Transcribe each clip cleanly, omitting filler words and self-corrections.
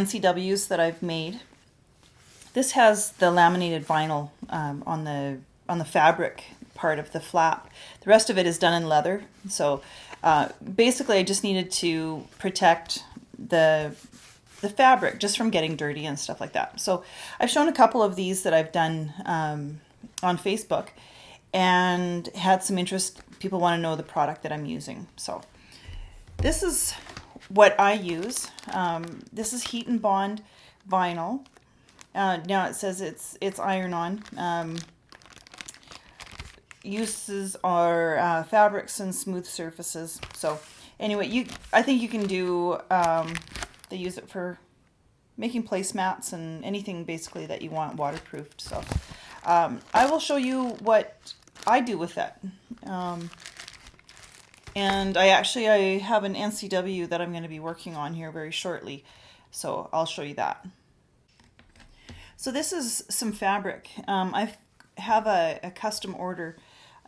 NCWs that I've made. This has the laminated vinyl on the fabric part of the flap. The rest of it is done in leather. So basically I just needed to protect the fabric just from getting dirty and stuff like that. So I've shown a couple of these that I've done on Facebook and had some interest. People want to know the product that I'm using. So this is what I use. This is heat and bond vinyl. Now it says it's iron-on. Uses are fabrics and smooth surfaces. So anyway, I think you can do. They use it for making placemats and anything basically that you want waterproofed. So I will show you what I do with that. And I have an NCW that I'm going to be working on here very shortly. So I'll show you that. So this is some fabric. I have a custom order.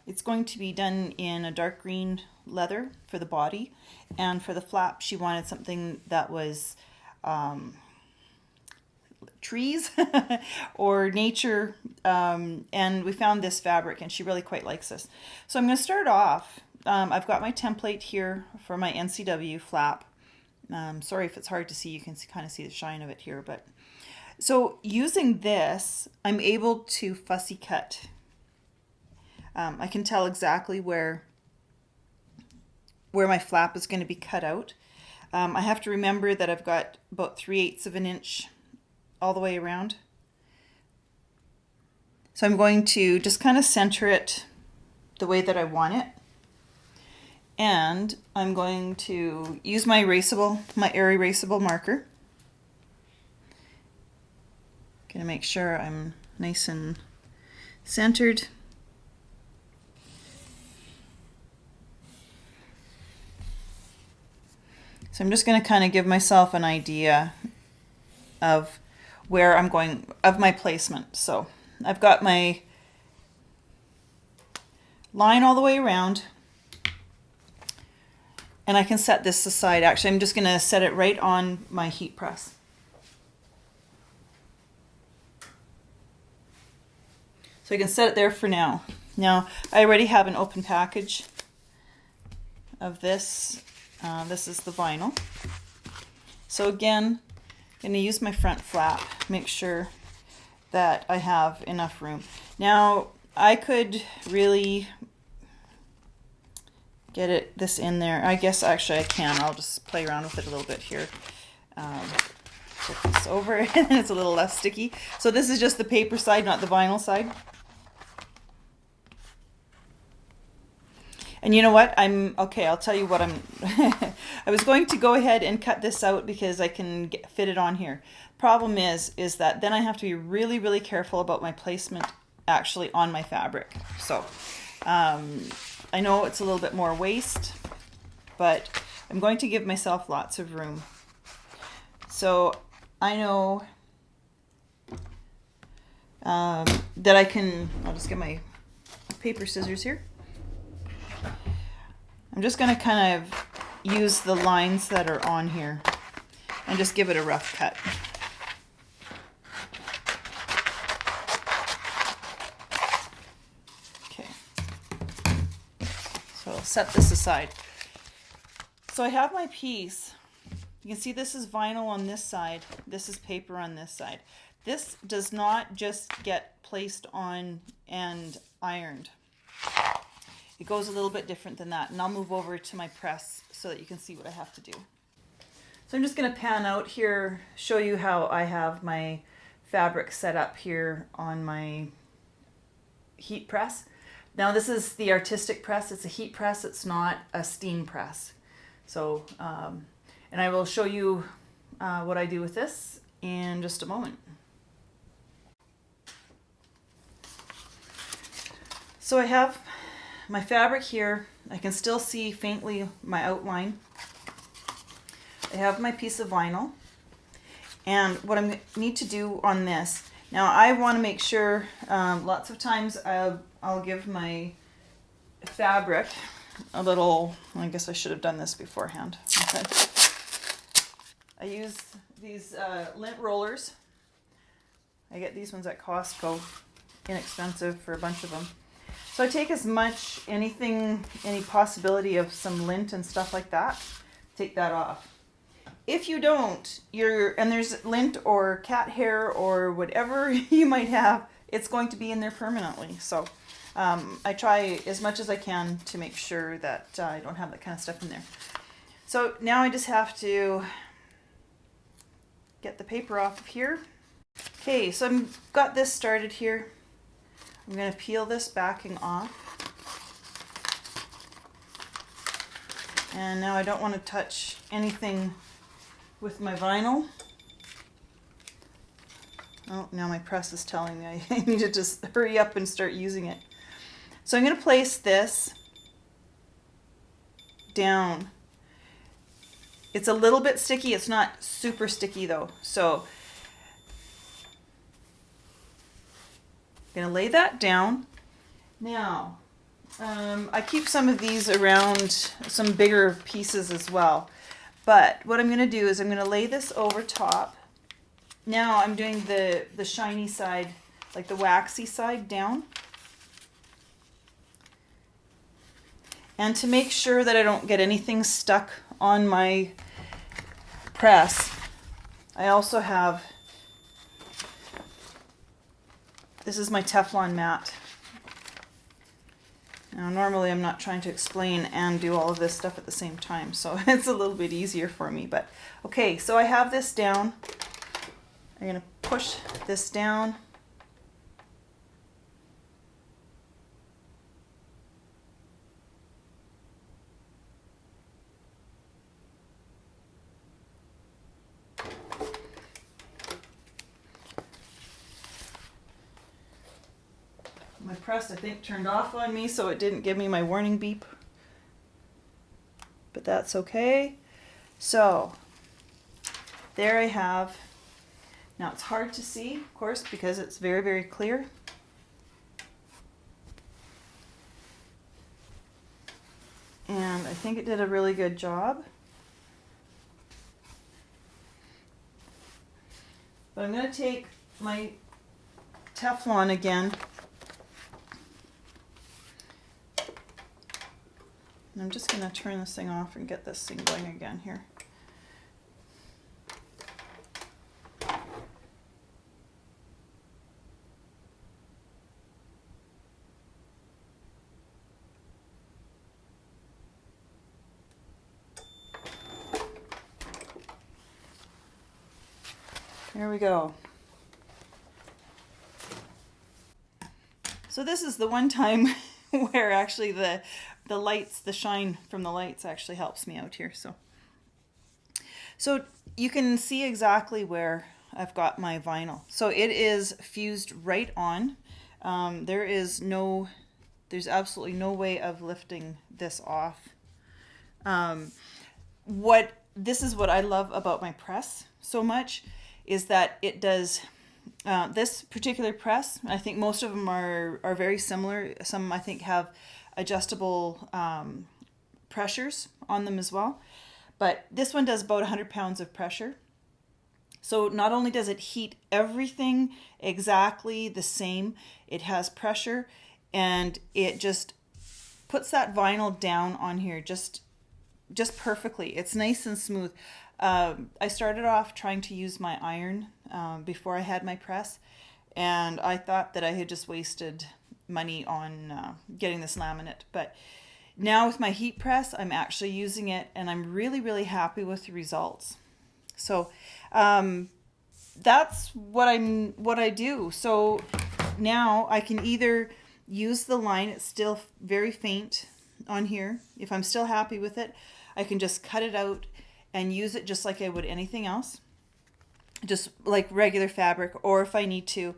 It's going to be done in a dark green leather for the body, and for the flap she wanted something that was trees or nature, and we found this fabric and she really quite likes this. So I'm going to start off. I've got my template here for my NCW flap. Sorry if it's hard to see, you can kind of see the shine of it here, but so using this, I'm able to fussy cut. I can tell exactly where my flap is going to be cut out. I have to remember that I've got about 3/8 of an inch all the way around. So I'm going to just kind of center it the way that I want it. And I'm going to use my air erasable marker. Gonna make sure I'm nice and centered. So I'm just going to kind of give myself an idea of where I'm going, of my placement. So I've got my line all the way around, and I can set this aside. Actually, I'm just going to set it right on my heat press. So I can set it there for now. Now, I already have an open package of this. This is the vinyl. So again, I'm going to use my front flap, make sure that I have enough room. Now, I could really get this in there. I guess actually I can. I'll just play around with it a little bit here. Flip this over and it's a little less sticky. So this is just the paper side, not the vinyl side. And you know what? I'll tell you what I was going to go ahead and cut this out because I can fit it on here. Problem is that then I have to be really, really careful about my placement actually on my fabric. So I know it's a little bit more waste, but I'm going to give myself lots of room. So I know that I can, I'll just get my paper scissors here. I'm just going to kind of use the lines that are on here and just give it a rough cut. Okay. So I'll set this aside. So I have my piece. You can see this is vinyl on this side. This is paper on this side. This does not just get placed on and ironed. It goes a little bit different than that, and I'll move over to my press so that you can see what I have to do. So I'm just going to pan out here, show you how I have my fabric set up here on my heat press. Now this is the artistic press. It's a heat press. It's not a steam press. So, and I will show you what I do with this in just a moment. So I have my fabric here. I can still see faintly my outline. I have my piece of vinyl, and what I need to do on this, now I want to make sure, lots of times I'll give my fabric a little, I guess I should have done this beforehand. I use these lint rollers. I get these ones at Costco, inexpensive for a bunch of them. So I take as much, any possibility of some lint and stuff like that, take that off. If you don't, and there's lint or cat hair or whatever you might have, it's going to be in there permanently. So I try as much as I can to make sure that I don't have that kind of stuff in there. So now I just have to get the paper off of here. Okay, so I've got this started here. I'm going to peel this backing off. And now I don't want to touch anything with my vinyl. Oh, now my press is telling me I need to just hurry up and start using it. So I'm going to place this down. It's a little bit sticky. It's not super sticky though. So I'm going to lay that down. Now, I keep some of these around, some bigger pieces as well. But what I'm going to do is I'm going to lay this over top. Now I'm doing the shiny side, like the waxy side down. And to make sure that I don't get anything stuck on my press, I also have, this is my Teflon mat. Now normally I'm not trying to explain and do all of this stuff at the same time, so it's a little bit easier for me. But okay, so I have this down. I'm going to push this down. My press, I think, turned off on me, so it didn't give me my warning beep. But that's okay. So, there I have. Now it's hard to see, of course, because it's very, very clear. And I think it did a really good job. But I'm going to take my Teflon again. And I'm just going to turn this thing off and get this thing going again here. There we go. So this is the one time where actually the lights, the shine from the lights actually helps me out here. So you can see exactly where I've got my vinyl. So it is fused right on. There's absolutely no way of lifting this off. This is what I love about my press so much, is that it does, this particular press, I think most of them are very similar. Some I think have adjustable pressures on them as well. But this one does about 100 pounds of pressure. So not only does it heat everything exactly the same, it has pressure, and it just puts that vinyl down on here just perfectly. It's nice and smooth. I started off trying to use my iron before I had my press, and I thought that I had just wasted money on getting this laminate. But now with my heat press, I'm actually using it, and I'm really, really happy with the results. So that's what I do. So now I can either use the line, it's still very faint on here. If I'm still happy with it, I can just cut it out and use it just like I would anything else, just like regular fabric. Or if I need to,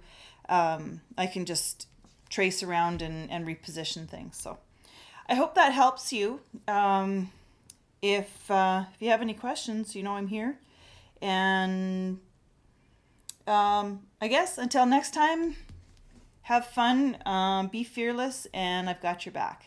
I can just trace around and reposition things. So I hope that helps you. If you have any questions, you know I'm here. And I guess until next time, have fun, be fearless, and I've got your back.